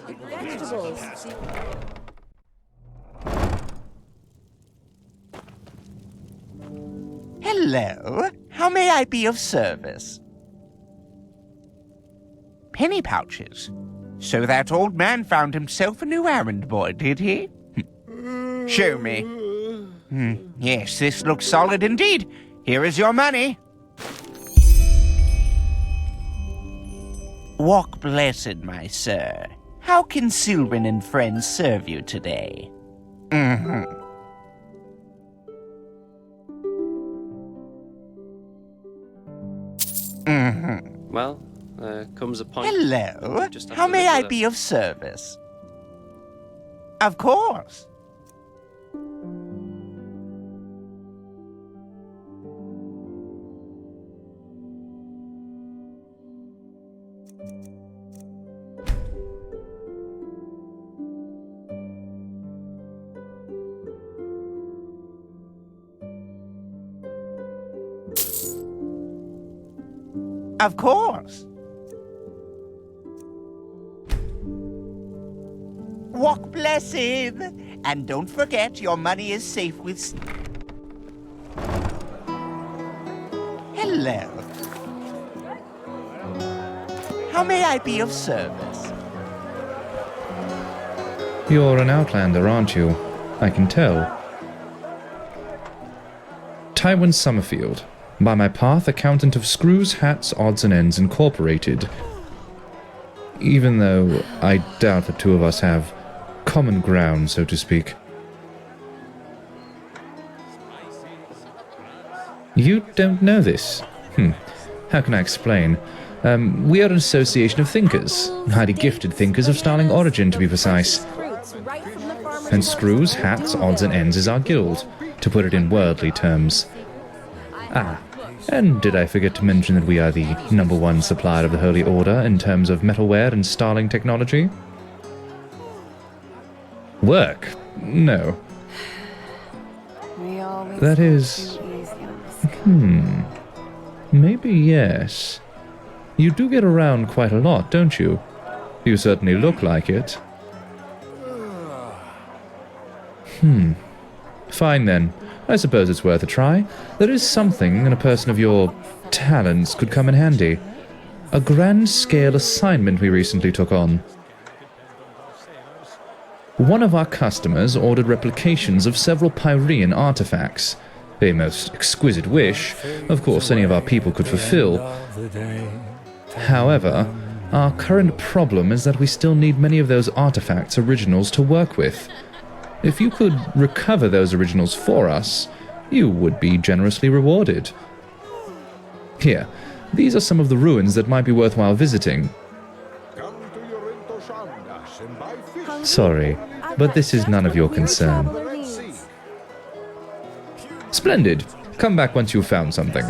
Vegetables. Hello, how may I be of service? Penny pouches. So that old man found himself a new errand boy, did he? Show me. Yes, this looks solid indeed. Here is your money. Walk blessed, my sir. How can Sylvan and friends serve you today? Well, there comes a point. Hello, Just have how to may live I with be of service? Of course. Of course. Walk blessed, and don't forget your money is safe with... Hello. How may I be of service? You're an outlander, aren't you? I can tell. Tywin Summerfield. By my path, accountant of Screws, Hats, Odds and Ends Incorporated. Even though I doubt the two of us have common ground, so to speak. You don't know this? How can I explain? We are an association of thinkers, highly gifted thinkers of styling origin, to be precise. And Screws, Hats, Odds and Ends is our guild, to put it in worldly terms. Ah, and did I forget to mention that we are the #1 supplier of the Holy Order in terms of metalware and starling technology? Work? No. That is... Maybe yes. You do get around quite a lot, don't you? You certainly look like it. Fine then. I suppose it's worth a try. There is something in a person of your talents could come in handy. A grand-scale assignment we recently took on. One of our customers ordered replications of several Pyrean artifacts. A most exquisite wish, of course any of our people could fulfill. However, our current problem is that we still need many of those artifacts' originals to work with. If you could recover those originals for us, you would be generously rewarded. Here, these are some of the ruins that might be worthwhile visiting. Sorry, but this is none of your concern. Splendid. Come back once you've found something.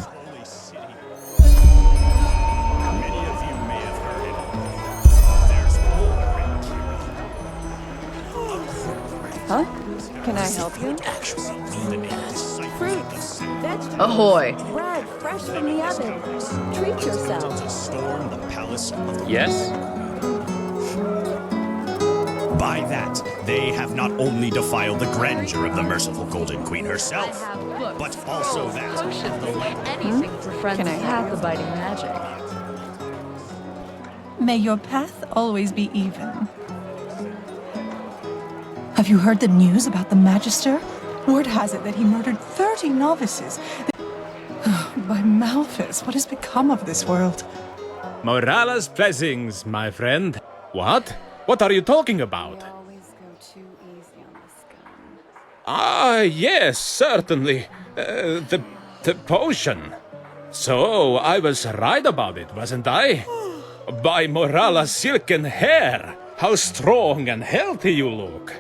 Huh? Can I help you? Fruits, vegetables, Ahoy! bread fresh from the oven. Treat yourself. Yes? By that, they have not only defiled the grandeur of the merciful Golden Queen herself, but also that... Anything for friends Can I have the biting magic. May your path always be even. Have you heard the news about the Magister? Word has it that he murdered 30 novices. By Malphus, what has become of this world? Morala's blessings, my friend. What? What are you talking about? Ah, yes, certainly. The potion. So, I was right about it, wasn't I? By Morala's silken hair, how strong and healthy you look.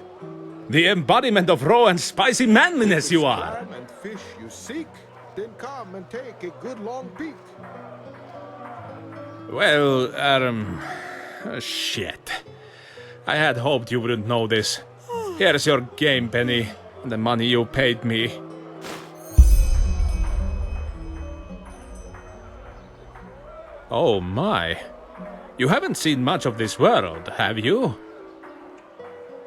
The embodiment of raw and spicy manliness you are. And fish you seek, then come and take a good long peek. Well, shit. I had hoped you wouldn't know this. Here's your game penny, and the money you paid me. Oh my. You haven't seen much of this world, have you?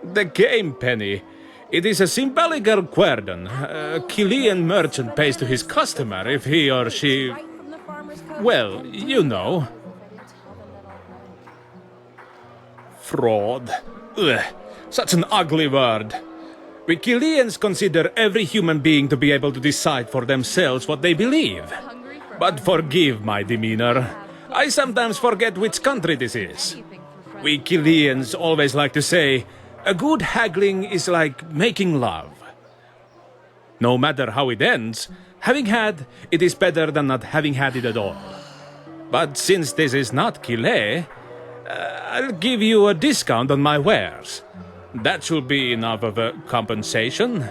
The game penny. It is a symbolic guerdon. A Chilean merchant pays to his customer if he or she... Well, you know. Fraud. Ugh, such an ugly word. We Chileans consider every human being to be able to decide for themselves what they believe. But forgive my demeanor. I sometimes forget which country this is. We Chileans always like to say, a good haggling is like making love. No matter how it ends, having had, it is better than not having had it at all. But since this is not Chile, I'll give you a discount on my wares. That should be enough of a compensation.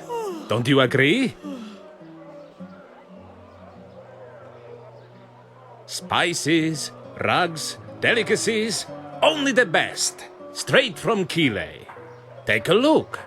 Don't you agree? Spices, rugs, delicacies, only the best. Straight from Chile. Take a look.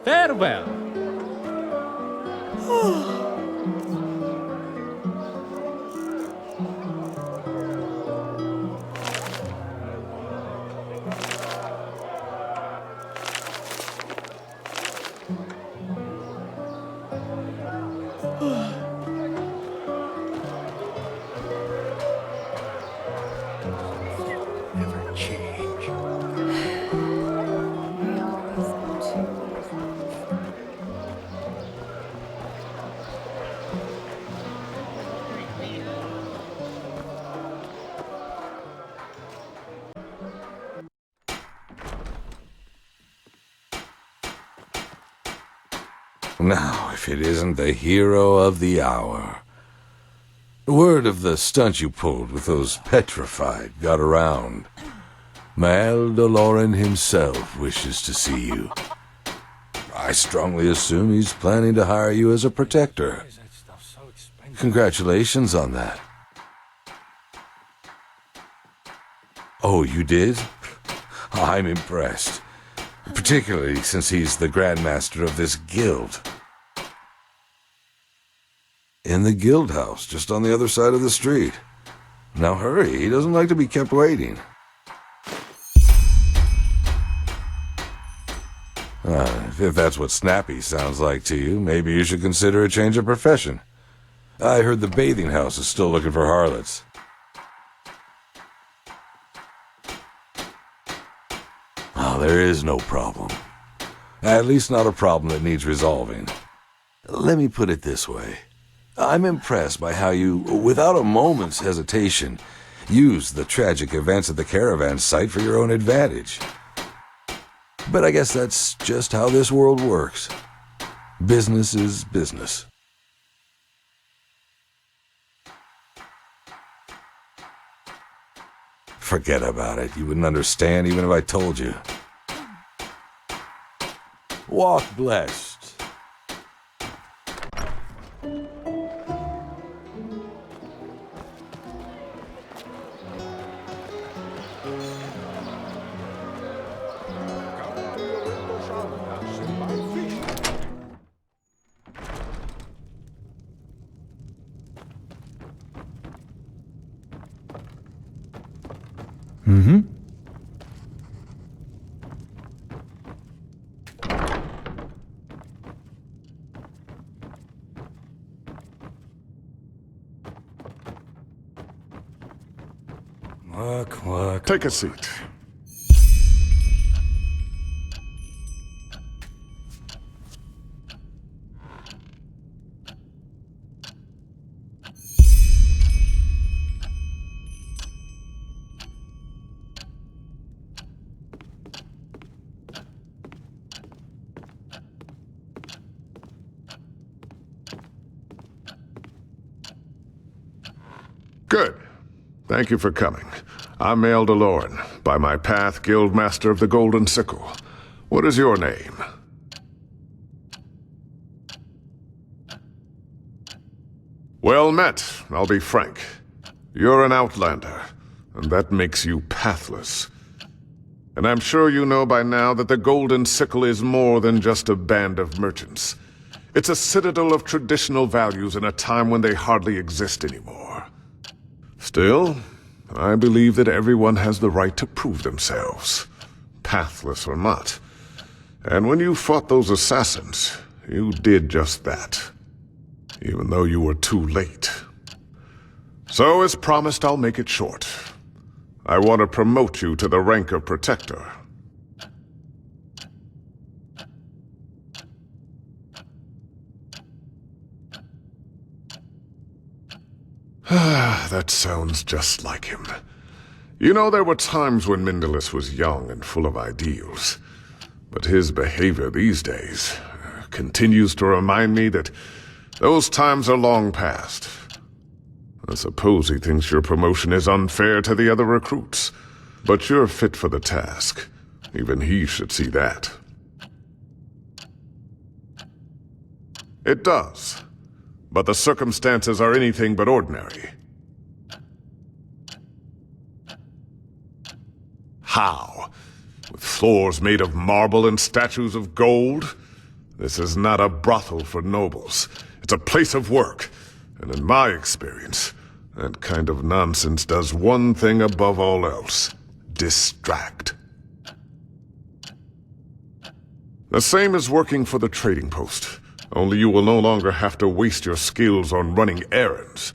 Farewell. Now, if it isn't the hero of the hour. Word of the stunt you pulled with those petrified got around. Mal Doloran himself wishes to see you. I strongly assume he's planning to hire you as a protector. Congratulations on that. Oh, you did? I'm impressed. Particularly since he's the Grandmaster of this guild. In the guild house, just on the other side of the street. Now hurry, he doesn't like to be kept waiting. If that's what snappy sounds like to you, maybe you should consider a change of profession. I heard the bathing house is still looking for harlots. Oh, there is no problem. At least not a problem that needs resolving. Let me put it this way. I'm impressed by how you, without a moment's hesitation, used the tragic events at the caravan site for your own advantage. But I guess that's just how this world works. Business is business. Forget about it. You wouldn't understand even if I told you. Walk blessed. Work. Take a seat. Good. Thank you for coming. I'm Mael DeLorean, by my path Guildmaster of the Golden Sickle. What is your name? Well met, I'll be frank. You're an outlander, and that makes you pathless. And I'm sure you know by now that the Golden Sickle is more than just a band of merchants. It's a citadel of traditional values in a time when they hardly exist anymore. Still, I believe that everyone has the right to prove themselves, pathless or not. And when you fought those assassins, you did just that, even though you were too late. So, as promised, I'll make it short. I want to promote you to the rank of Protector. That sounds just like him. You know, there were times when Mindalus was young and full of ideals. But his behavior these days continues to remind me that those times are long past. I suppose he thinks your promotion is unfair to the other recruits. But you're fit for the task. Even he should see that. It does. But the circumstances are anything but ordinary. How? With floors made of marble and statues of gold? This is not a brothel for nobles. It's a place of work. And in my experience, that kind of nonsense does one thing above all else: distract. The same as working for the trading post. Only you will no longer have to waste your skills on running errands.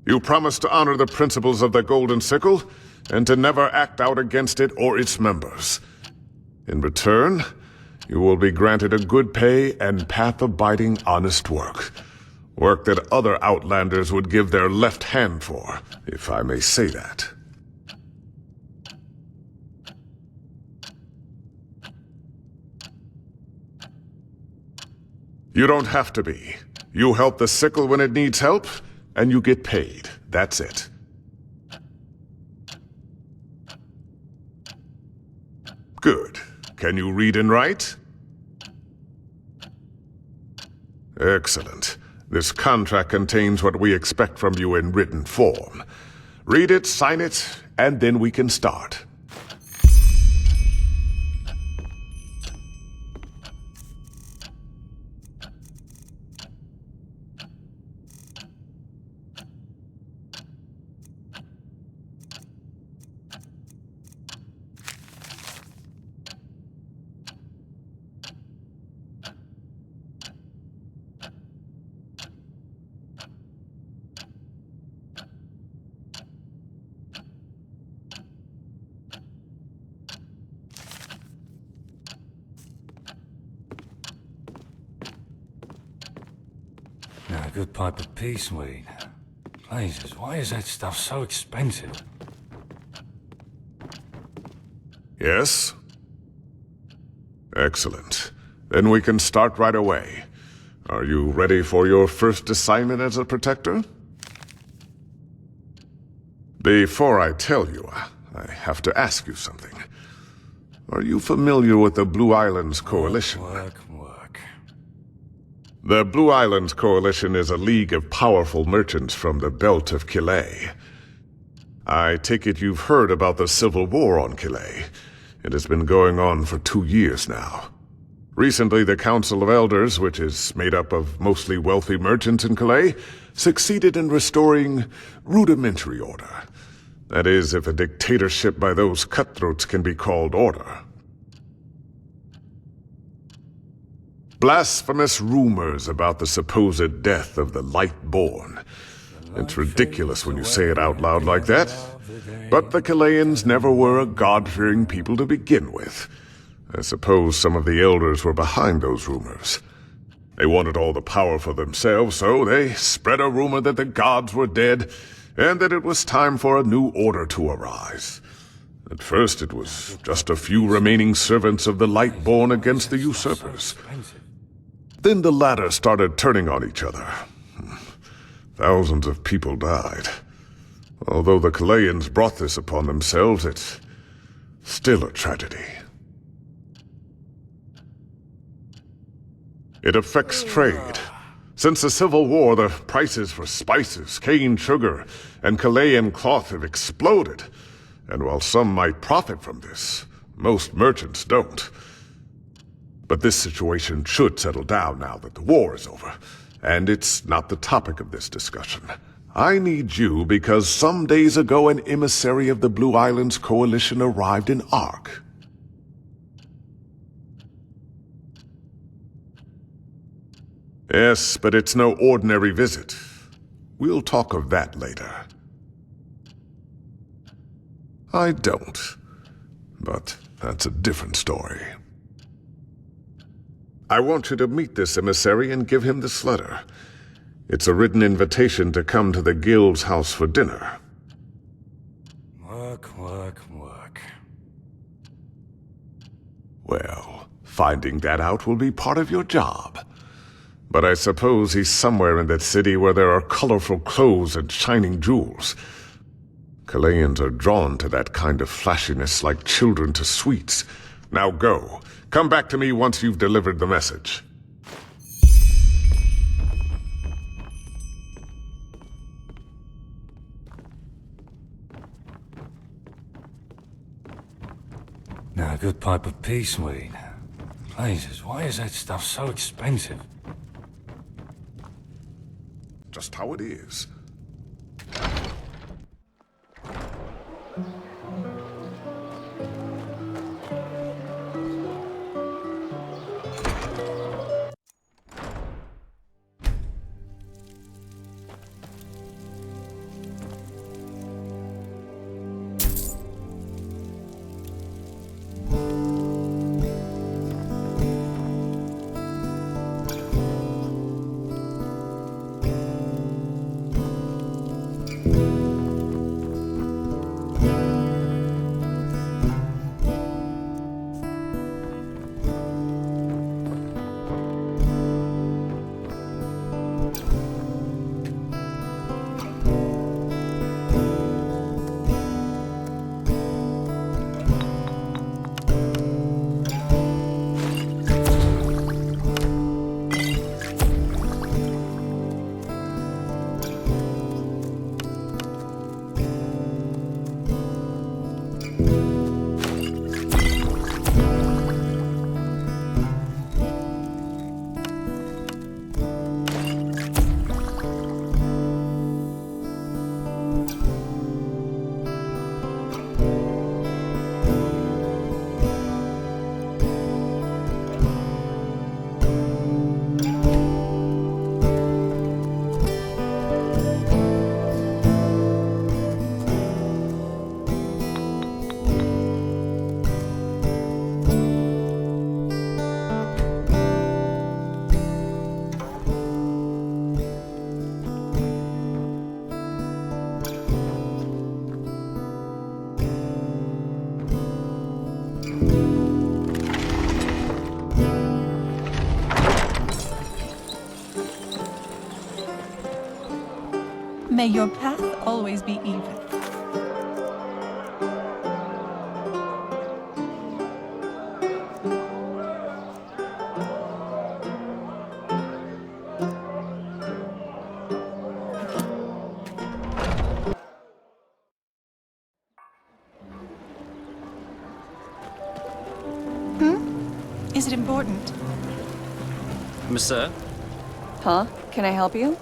You promise to honor the principles of the Golden Sickle, and to never act out against it or its members. In return, you will be granted a good pay and path-abiding honest work. Work that other outlanders would give their left hand for, if I may say that. You don't have to be. You help the sickle when it needs help, and you get paid. That's it. Good. Can you read and write? Excellent. This contract contains what we expect from you in written form. Read it, sign it, and then we can start. Now, a good pipe of peace weed. Blazes, why is that stuff so expensive? Yes? Excellent. Then we can start right away. Are you ready for your first assignment as a Protector? Before I tell you, I have to ask you something. Are you familiar with the Blue Islands Coalition? Work. The Blue Islands Coalition is a league of powerful merchants from the belt of Killet. I take it you've heard about the civil war on Killet. It has been going on for 2 years now. Recently, the Council of Elders, which is made up of mostly wealthy merchants in Killet, succeeded in restoring rudimentary order. That is, if a dictatorship by those cutthroats can be called order. Blasphemous rumors about the supposed death of the Lightborn. It's ridiculous when you say it out loud like that. But the Killayans never were a God-fearing people to begin with. I suppose some of the elders were behind those rumors. They wanted all the power for themselves, so they spread a rumor that the gods were dead, and that it was time for a new order to arise. At first it was just a few remaining servants of the Lightborn against the usurpers. Then the latter started turning on each other. Thousands of people died. Although the Kalayans brought this upon themselves, it's still a tragedy. It affects trade. Since the Civil War, the prices for spices, cane sugar, and Kalayan cloth have exploded. And while some might profit from this, most merchants don't. But this situation should settle down now that the war is over, and it's not the topic of this discussion. I need you because some days ago an emissary of the Blue Islands Coalition arrived in Ark. Yes, but it's no ordinary visit. We'll talk of that later. I don't. But that's a different story. I want you to meet this emissary and give him this letter. It's a written invitation to come to the guild's house for dinner. Work. Well, finding that out will be part of your job. But I suppose he's somewhere in that city where there are colorful clothes and shining jewels. Kalayans are drawn to that kind of flashiness like children to sweets. Now go. Come back to me once you've delivered the message. Now, a good pipe of peace weed. Blazes, why is that stuff so expensive? Just how it is. May your path always be even. Is it important? Monsieur? Huh? Can I help you?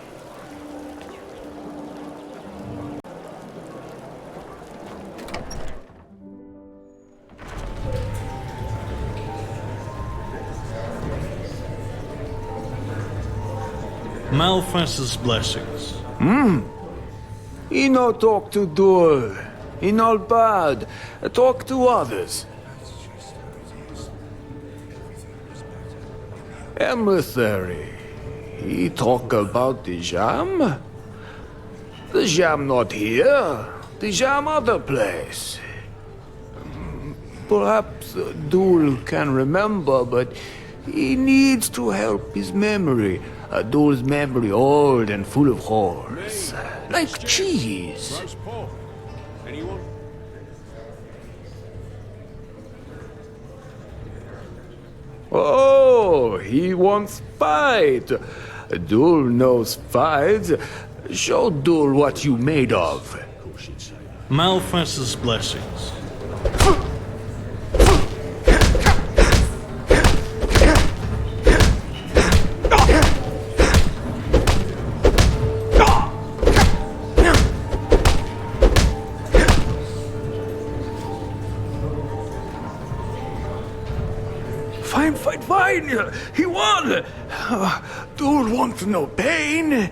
Malphas's blessings. He no talk to door. He not bad. Talk to others. Emissary. He talk about the jam? The jam not here. The jam other place. Perhaps Dul can remember, but he needs to help his memory. Dul's memory old and full of holes. Like cheese. Anyone? Oh, he wants fight. Dul knows fight. Show Dul what you made of. Malphas's blessings. Fine. He won. Dul wants no pain.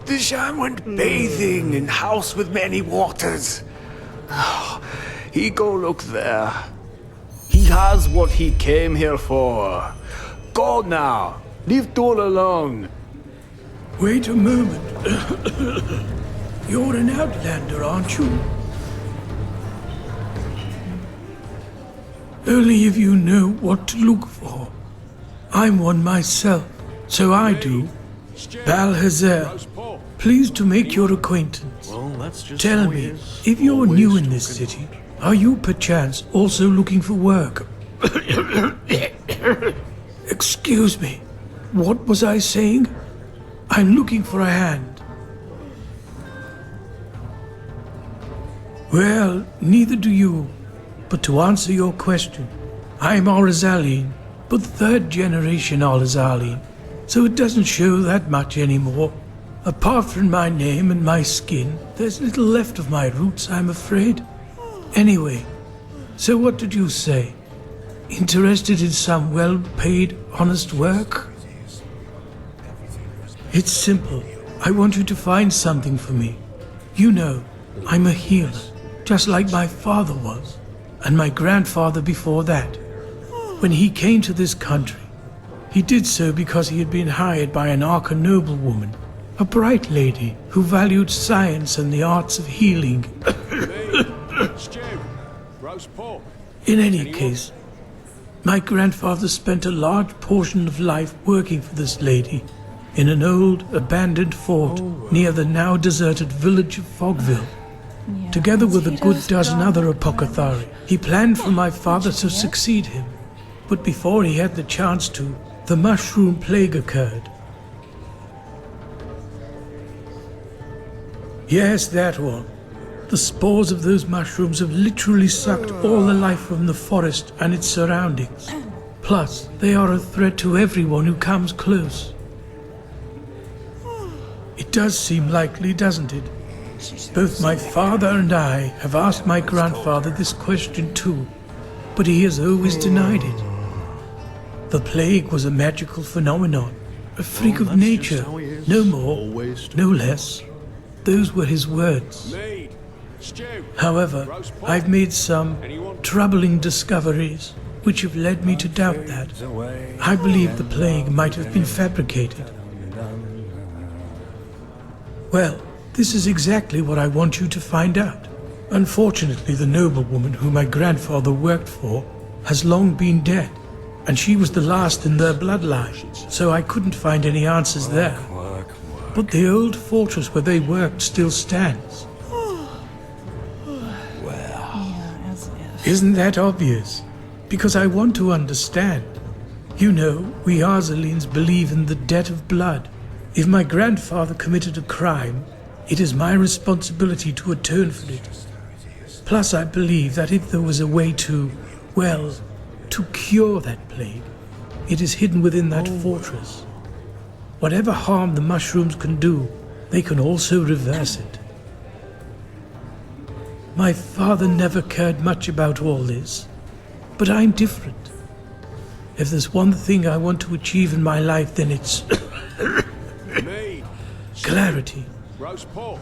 The Sham went bathing in house with many waters. He go look there. He has what he came here for. Go now. Leave Dul alone. Wait a moment. You're an outlander, aren't you? Only if you know what to look for. I'm one myself, so I do. Balhazer, pleased to make your acquaintance. Tell me, if you're new in this city, are you perchance also looking for work? Excuse me, what was I saying? I'm looking for a hand. Well, neither do you. But to answer your question, I'm Orizaline, but third generation Orizaline, so it doesn't show that much anymore. Apart from my name and my skin, there's little left of my roots, I'm afraid. Anyway, so what did you say? Interested in some well-paid, honest work? It's simple. I want you to find something for me. You know, I'm a healer, just like my father was. And my grandfather before that. When he came to this country, he did so because he had been hired by an Arca noblewoman, a bright lady who valued science and the arts of healing. In any case, my grandfather spent a large portion of life working for this lady in an old, abandoned fort near the now deserted village of Fogville. Together with a good dozen other apothecary, he planned for my father to succeed him. But before he had the chance to, the mushroom plague occurred. Yes, that one. The spores of those mushrooms have literally sucked all the life from the forest and its surroundings. Plus, they are a threat to everyone who comes close. It does seem likely, doesn't it? Both my father and I have asked my grandfather this question too, but he has always denied it. The plague was a magical phenomenon, a freak of nature, no more, no less. Those were his words. However, I've made some troubling discoveries which have led me to doubt that. I believe the plague might have been fabricated. Well, this is exactly what I want you to find out. Unfortunately, the noblewoman whom my grandfather worked for has long been dead, and she was the last in their bloodline, so I couldn't find any answers there. But the old fortress where they worked still stands. Isn't that obvious? Because I want to understand. You know, we Arzalines believe in the debt of blood. If my grandfather committed a crime, it is my responsibility to atone for it. Plus, I believe that if there was a way to, well, to cure that plague, it is hidden within that fortress. Whatever harm the mushrooms can do, they can also reverse it. My father never cared much about all this, but I'm different. If there's one thing I want to achieve in my life, then it's clarity. Roast pork.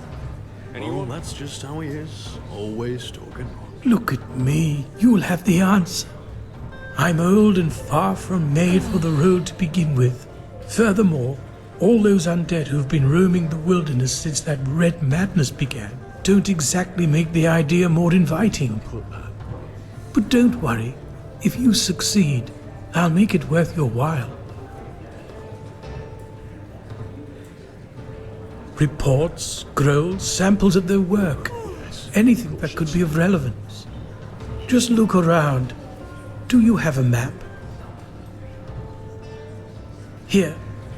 Anyone? That's just how he is. Always talking. Look at me. You'll have the answer. I'm old and far from made for the road to begin with. Furthermore, all those undead who've been roaming the wilderness since that red madness began don't exactly make the idea more inviting. But don't worry. If you succeed, I'll make it worth your while. Reports, scrolls, samples of their work. anything that could be of relevance. Just look around. Do you have a map? Here,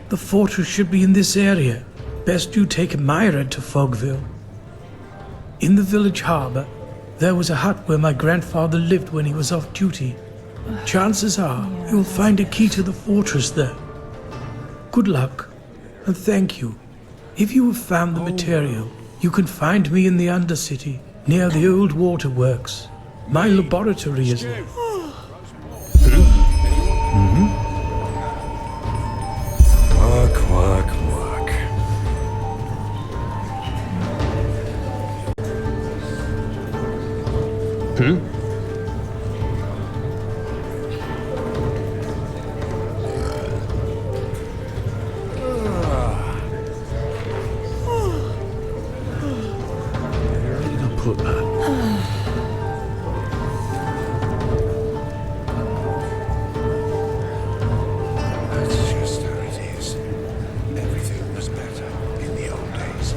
the fortress should be in this area. Best you take a myriad to Fogville. In the village harbor, there was a hut where my grandfather lived when he was off duty. Chances are you'll find a key to the fortress there. Good luck, and thank you. If you have found the material, you can find me in the Undercity, near the old waterworks. My laboratory is there. Work, work, work. Where did I put that? That's just how it is. Everything was better in the old days.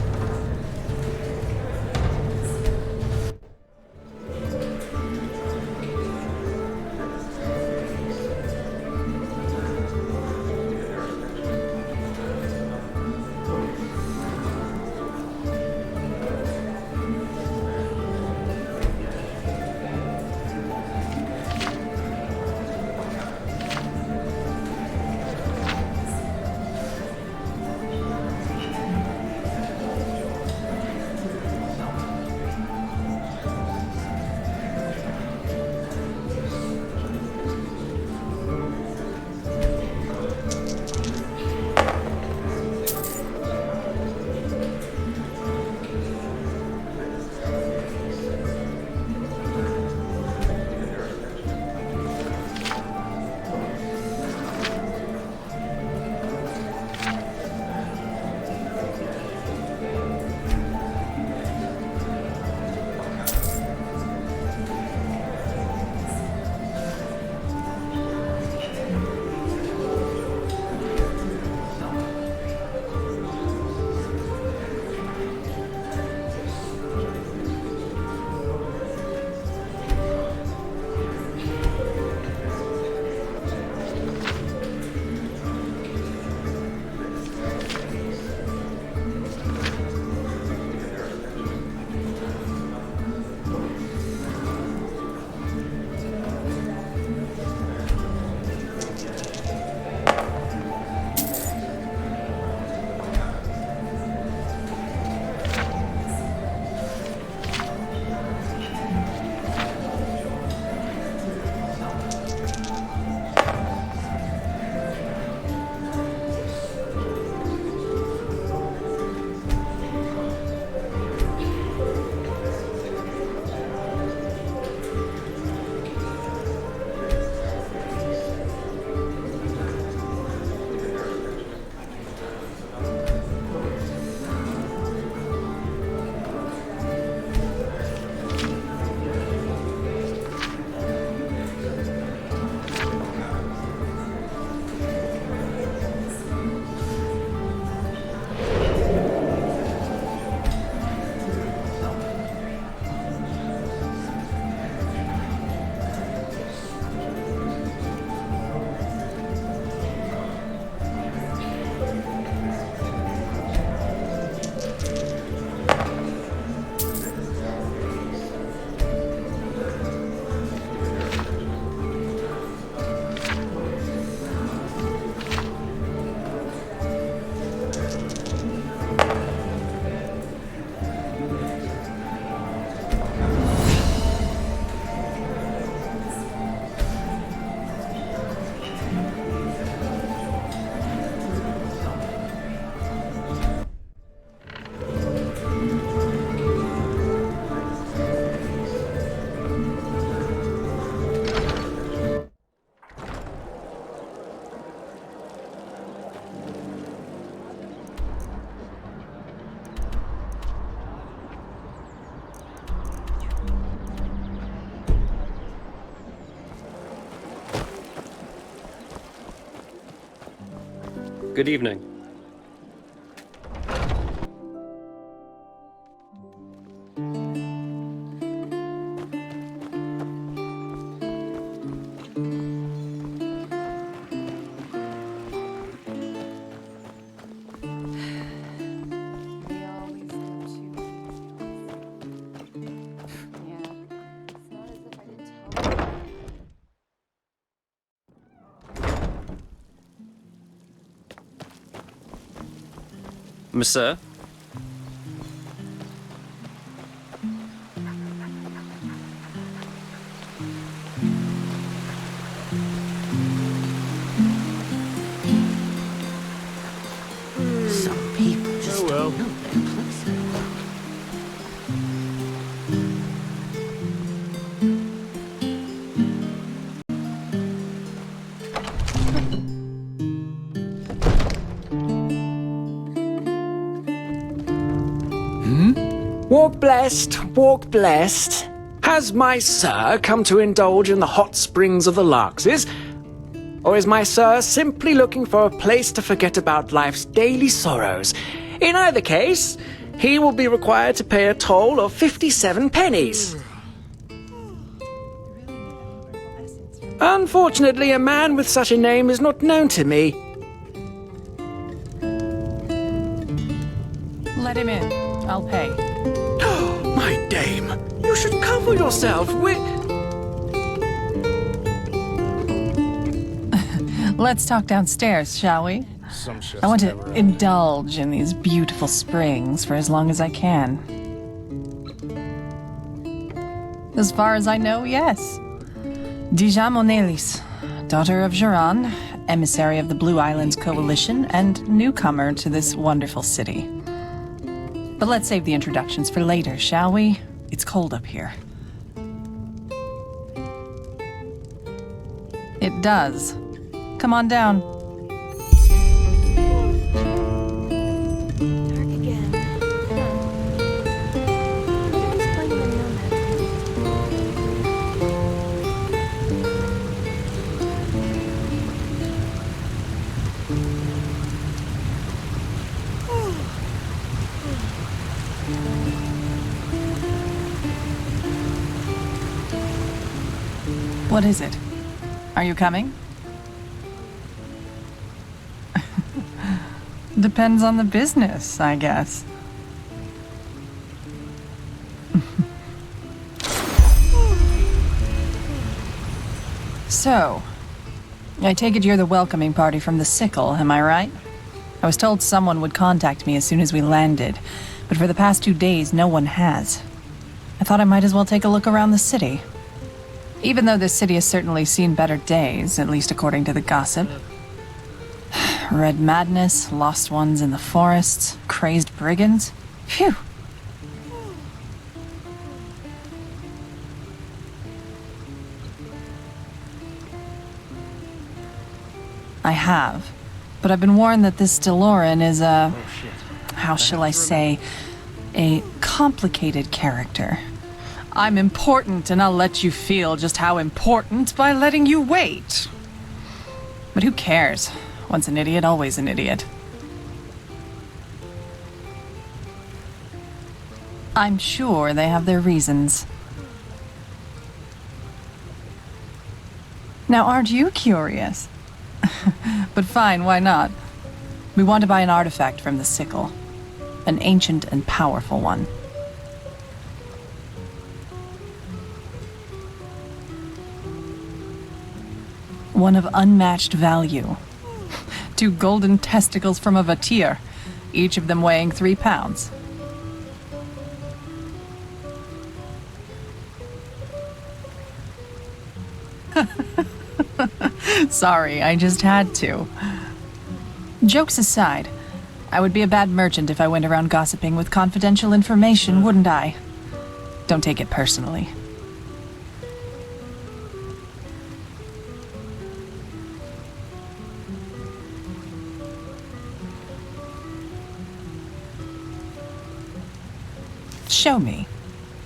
Good evening. Monsieur? Some people just don't know their place. Walk blessed, walk blessed. Has my sir come to indulge in the hot springs of the Larkses? Or is my sir simply looking for a place to forget about life's daily sorrows? In either case, he will be required to pay a toll of 57 pennies. Unfortunately, a man with such a name is not known to me. Let him in. I'll pay. My dame, you should cover yourself. Let's talk downstairs, shall we? I want to indulge in these beautiful springs for as long as I can. As far as I know, yes. Dija Monelis, daughter of Geran, emissary of the Blue Islands Coalition, and newcomer to this wonderful city. But let's save the introductions for later, shall we? It's cold up here. It does. Come on down. What is it? Are you coming? Depends on the business, I guess. So, I take it you're the welcoming party from the Sickle, am I right? I was told someone would contact me as soon as we landed, but for the past 2 days, no one has. I thought I might as well take a look around the city. Even though this city has certainly seen better days, at least according to the gossip. Red madness, lost ones in the forests, crazed brigands. Phew! I have, but I've been warned that this Deloran is a... how shall I say? A complicated character. I'm important, and I'll let you feel just how important by letting you wait. But who cares? Once an idiot, always an idiot. I'm sure they have their reasons. Now, aren't you curious? But fine, why not? We want to buy an artifact from the Sickle. An ancient and powerful one. One of unmatched value. 2 golden testicles from a Vatir, each of them weighing 3 pounds. Sorry, I just had to. Jokes aside, I would be a bad merchant if I went around gossiping with confidential information, wouldn't I? Don't take it personally. Show me.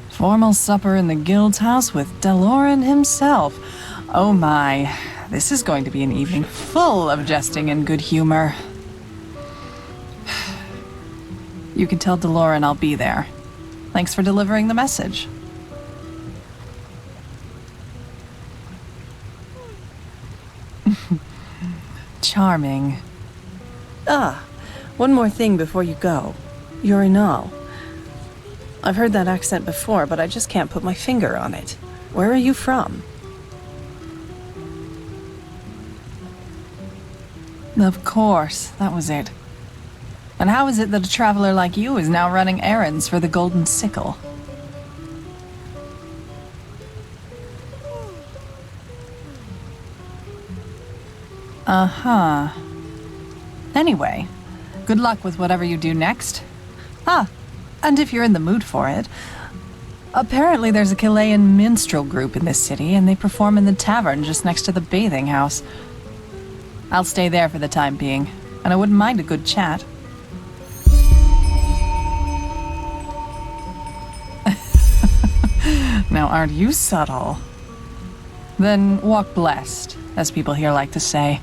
Formal supper in the guild's house with Deloran himself. Oh my, this is going to be an evening full of jesting and good humor. You can tell Deloran I'll be there. Thanks for delivering the message. Charming. One more thing before you go. Urinal. I've heard that accent before, but I just can't put my finger on it. Where are you from? Of course, that was it. And how is it that a traveler like you is now running errands for the Golden Sickle? Uh-huh. Anyway, good luck with whatever you do next. Ah, and if you're in the mood for it, apparently there's a Chilean minstrel group in this city, and they perform in the tavern just next to the bathing house. I'll stay there for the time being, and I wouldn't mind a good chat. Now, aren't you subtle? Then walk blessed, as people here like to say.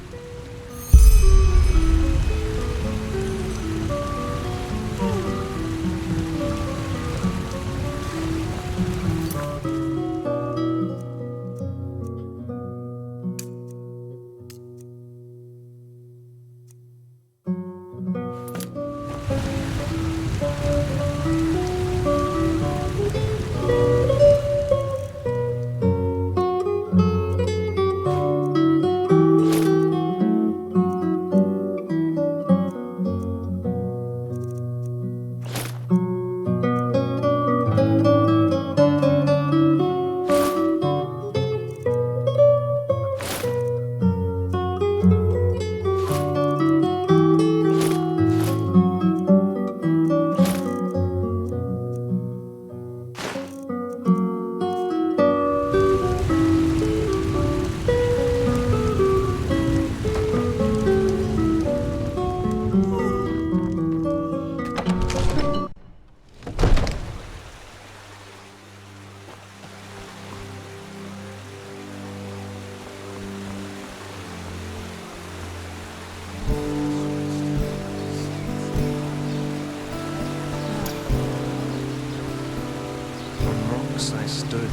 I stood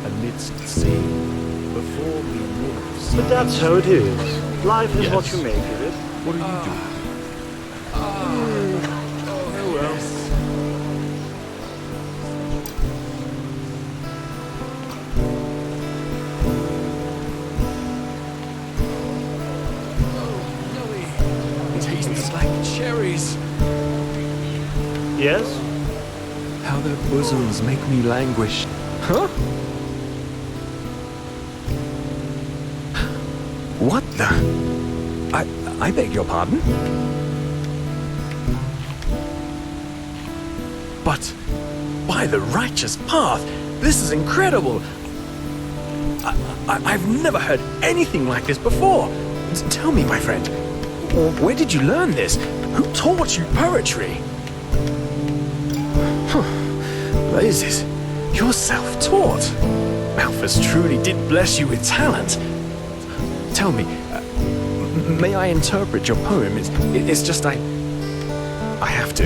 amidst the sea. Before me moves. But that's how it is. Life is what you make of it. What are you doing? Oh well. Tastes like cherries. Yes? How their bosoms make me languish. Huh? What the? I beg your pardon? But, by the righteous path, this is incredible. I've never heard anything like this before. Tell me, my friend, where did you learn this? Who taught you poetry? Blazes, you're self-taught. Malthus truly did bless you with talent. Tell me, may I interpret your poem? It's just I have to.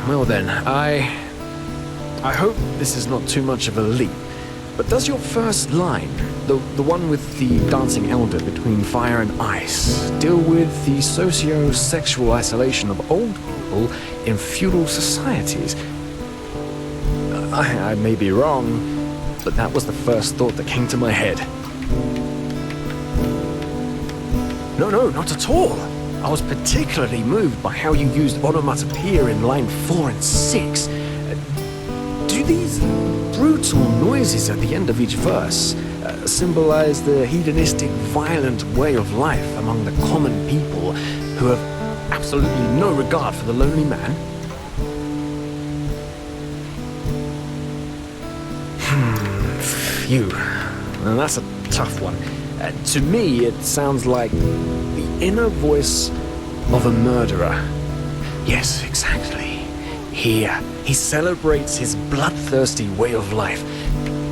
Well then, I hope this is not too much of a leap. But does your first line, the one with the dancing elder between fire and ice, deal with the socio-sexual isolation of old people in feudal societies? I may be wrong, but that was the first thought that came to my head. No, not at all. I was particularly moved by how you used onomatopoeia in line 4 and 6. Do these brutal noises at the end of each verse symbolize the hedonistic, violent way of life among the common people who have absolutely no regard for the lonely man? Phew. Well, that's a tough one. To me, it sounds like the inner voice of a murderer. Yes, exactly. Here, he celebrates his bloodthirsty way of life.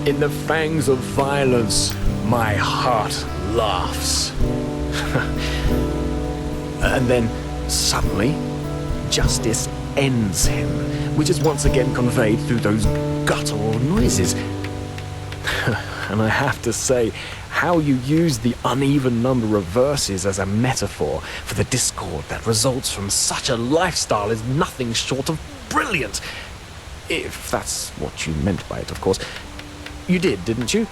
In the fangs of violence, my heart laughs. And then, suddenly, justice ends him, which is once again conveyed through those guttural noises. And I have to say, how you use the uneven number of verses as a metaphor for the discord that results from such a lifestyle is nothing short of brilliant. If that's what you meant by it, of course. You did, didn't you?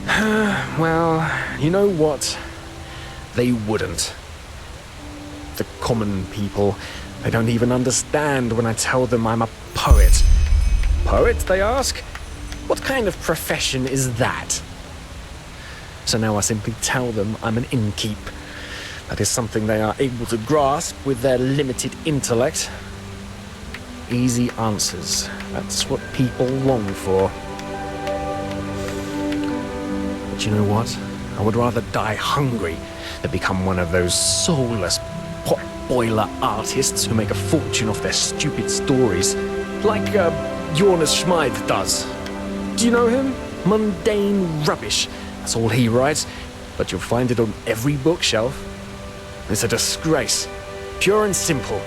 Well, you know what? They wouldn't. The common people, they don't even understand when I tell them I'm a poet. Poet, they ask? What kind of profession is that? So now I simply tell them I'm an innkeep. That is something they are able to grasp with their limited intellect. Easy answers. That's what people long for. But you know what? I would rather die hungry than become one of those soulless pot-boiler artists who make a fortune off their stupid stories. Like, Jonas Schmid does. Do you know him? Mundane rubbish. That's all he writes, but you'll find it on every bookshelf. It's a disgrace. Pure and simple.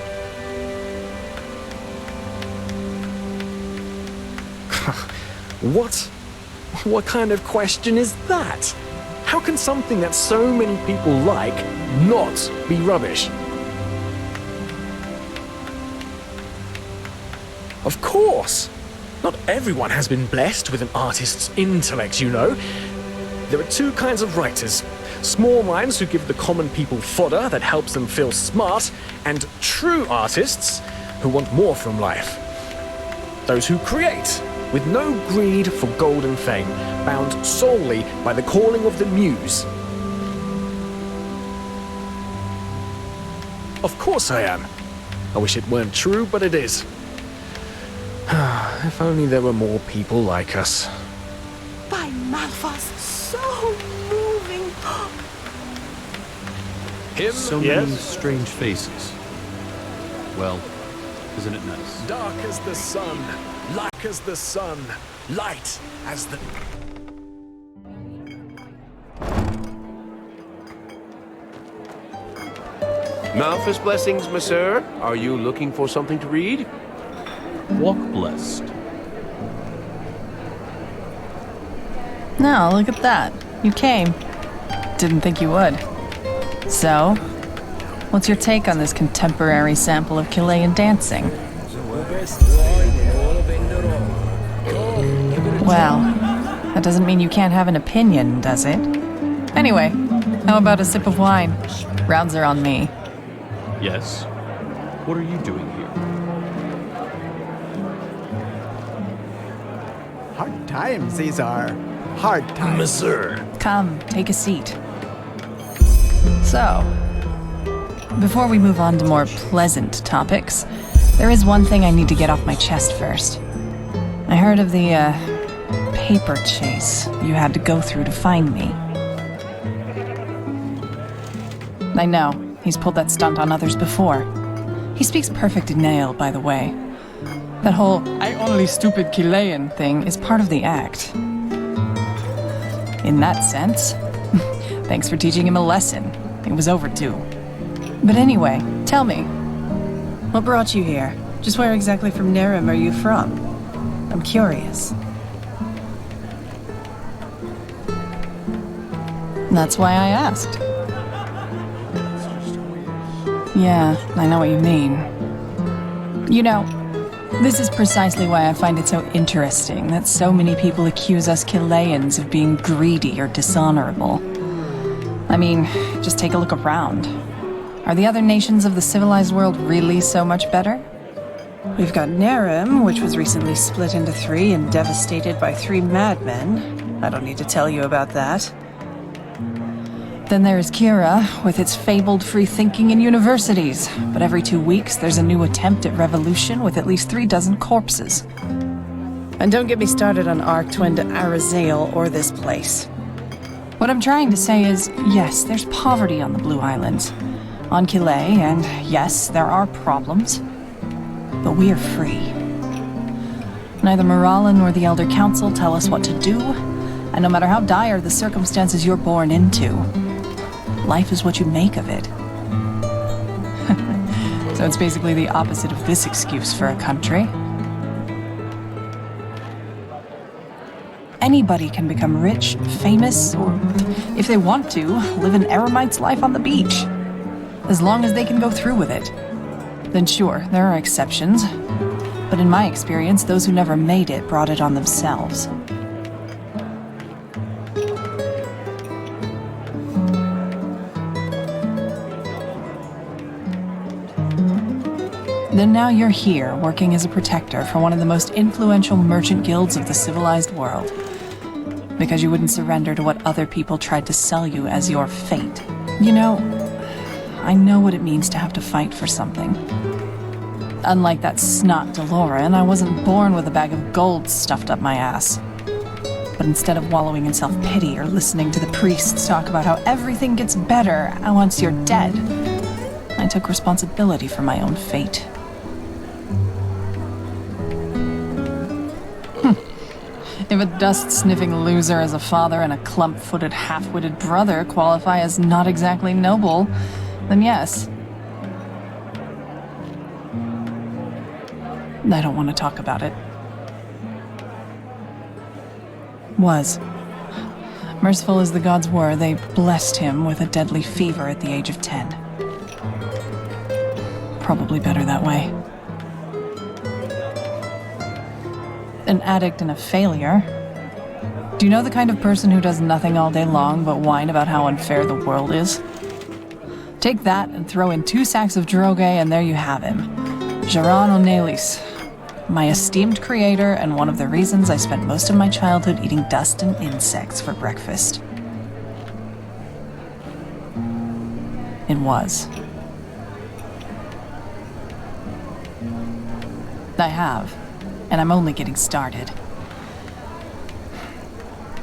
What kind of question is that? How can something that so many people like not be rubbish? Of course! Not everyone has been blessed with an artist's intellect, you know. There are two kinds of writers. Small minds who give the common people fodder that helps them feel smart, and true artists who want more from life. Those who create, with no greed for gold and fame, bound solely by the calling of the muse. Of course I am. I wish it weren't true, but it is. If only there were more people like us. By Malphas, so moving. So many strange faces. Well, isn't it nice? Dark as the sun, black as the sun, light as the... Malphas blessings, monsieur. Are you looking for something to read? Walk blessed. No, look at that. You came. Didn't think you would. So, what's your take on this contemporary sample of Chilean dancing? Well, that doesn't mean you can't have an opinion, does it? Anyway, how about a sip of wine? Rounds are on me. Yes? What are you doing here? Hard times these are. Hard times. Monsieur. Come, take a seat. So, before we move on to more pleasant topics, there is one thing I need to get off my chest first. I heard of the, paper chase you had to go through to find me. I know, he's pulled that stunt on others before. He speaks perfect Nail, by the way. That whole "I only stupid Chilean" thing is part of the act. In that sense, thanks for teaching him a lesson. It was overdue. But anyway, tell me, what brought you here? Just where exactly from Nerim are you from? I'm curious. That's why I asked. Yeah, I know what you mean. You know, this is precisely why I find it so interesting that so many people accuse us Chileans of being greedy or dishonorable. I mean, just take a look around. Are the other nations of the civilized world really so much better? We've got Nerim, which was recently split into 3 and devastated by 3 madmen. I don't need to tell you about that. Then there's Kira, with its fabled free thinking in universities. But every 2 weeks, there's a new attempt at revolution with at least 36 corpses. And don't get me started on Arctwin to Arazael or this place. What I'm trying to say is, yes, there's poverty on the Blue Islands. On Kile, and yes, there are problems. But we are free. Neither Morala nor the Elder Council tell us what to do, and no matter how dire the circumstances you're born into, life is what you make of it. So it's basically the opposite of this excuse for a country. Anybody can become rich, famous, or, if they want to, live an eremite's life on the beach. As long as they can go through with it. Then sure, there are exceptions. But in my experience, those who never made it brought it on themselves. Then now you're here, working as a protector for one of the most influential merchant guilds of the civilized world. Because you wouldn't surrender to what other people tried to sell you as your fate. You know, I know what it means to have to fight for something. Unlike that snot DeLorean, I wasn't born with a bag of gold stuffed up my ass. But instead of wallowing in self-pity or listening to the priests talk about how everything gets better once you're dead, I took responsibility for my own fate. If a dust-sniffing loser as a father and a clump-footed, half-witted brother qualify as not exactly noble, then yes. I don't want to talk about it. Was. Merciful as the gods were, they blessed him with a deadly fever at the age of 10. Probably better that way. An addict and a failure. Do you know the kind of person who does nothing all day long but whine about how unfair the world is? Take that and throw in 2 sacks of droge and there you have him. Jaron O'Neillis, my esteemed creator and one of the reasons I spent most of my childhood eating dust and insects for breakfast. It was. I have. And I'm only getting started.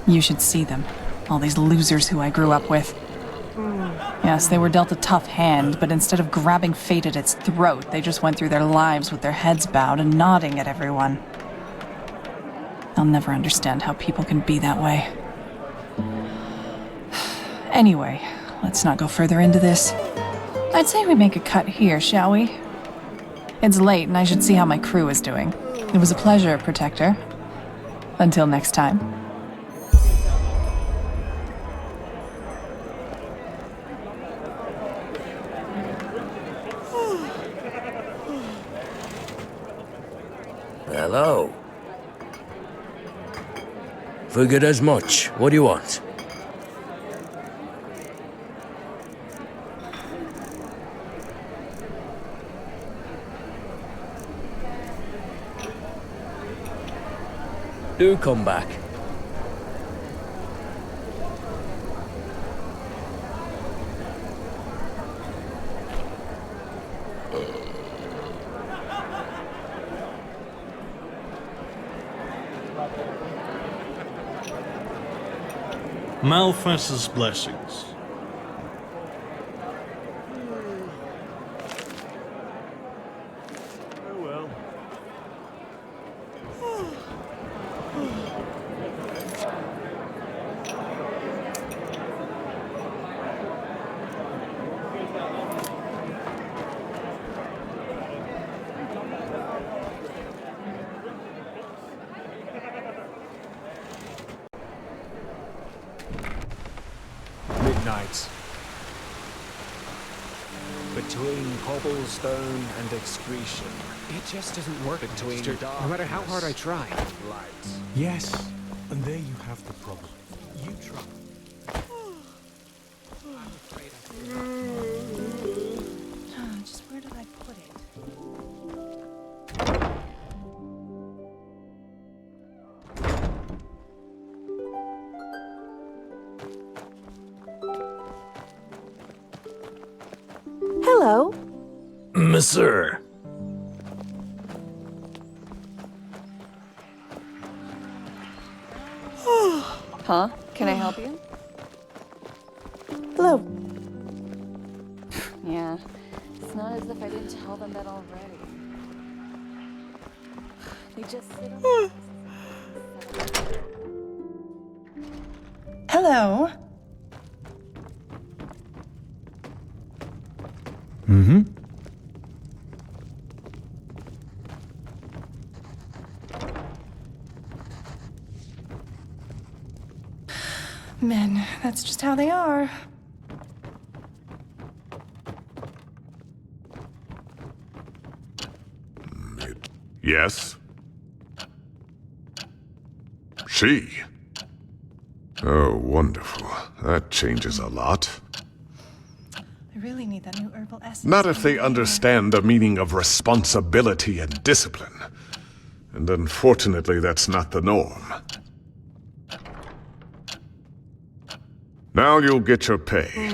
You should see them. All these losers who I grew up with. Yes, they were dealt a tough hand, but instead of grabbing fate at its throat, they just went through their lives with their heads bowed and nodding at everyone. I'll never understand how people can be that way. Anyway, let's not go further into this. I'd say we make a cut here, shall we? It's late and I should see how my crew is doing. It was a pleasure, Protector. Until next time. Hello. Figured as much. What do you want? Do come back. Malphas's blessings. Oh well. Midnight. Between cobblestone and excretion. It just doesn't work, Between no matter how hard I try. Light. Yes, and there you have the problem. You try. Just where did I put it? Hello. Monsieur. Huh? Can I help you? Hello. Yeah. It's not as if I didn't tell them that already. They just sit on Hello. Mm-hmm. Men, that's just how they are. Yes? She? Oh, wonderful. That changes a lot. I really really need that new herbal essence. Not if they understand the meaning of responsibility and discipline. And unfortunately, that's not the norm. Now you'll get your pay.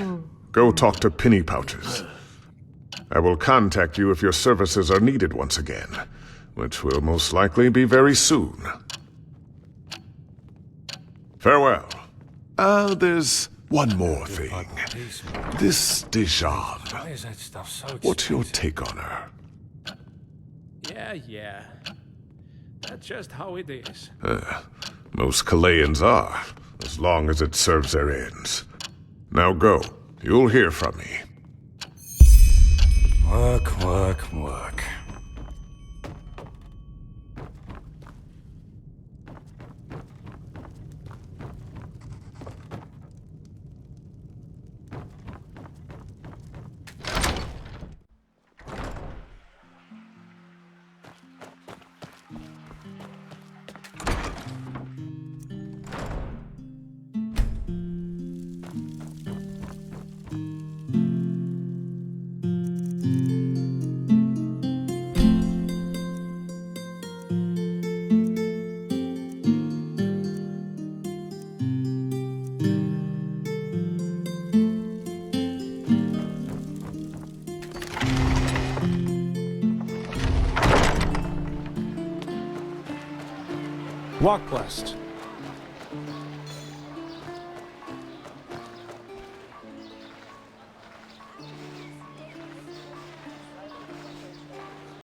Go talk to Penny Pouches. I will contact you if your services are needed once again, which will most likely be very soon. Farewell. There's one more thing. This Dijon. Why is that stuff so expensive? What's your take on her? Yeah. That's just how it is. Most Chileans are, as long as it serves their ends. Now go. You'll hear from me. Work, work, work. Walk blessed.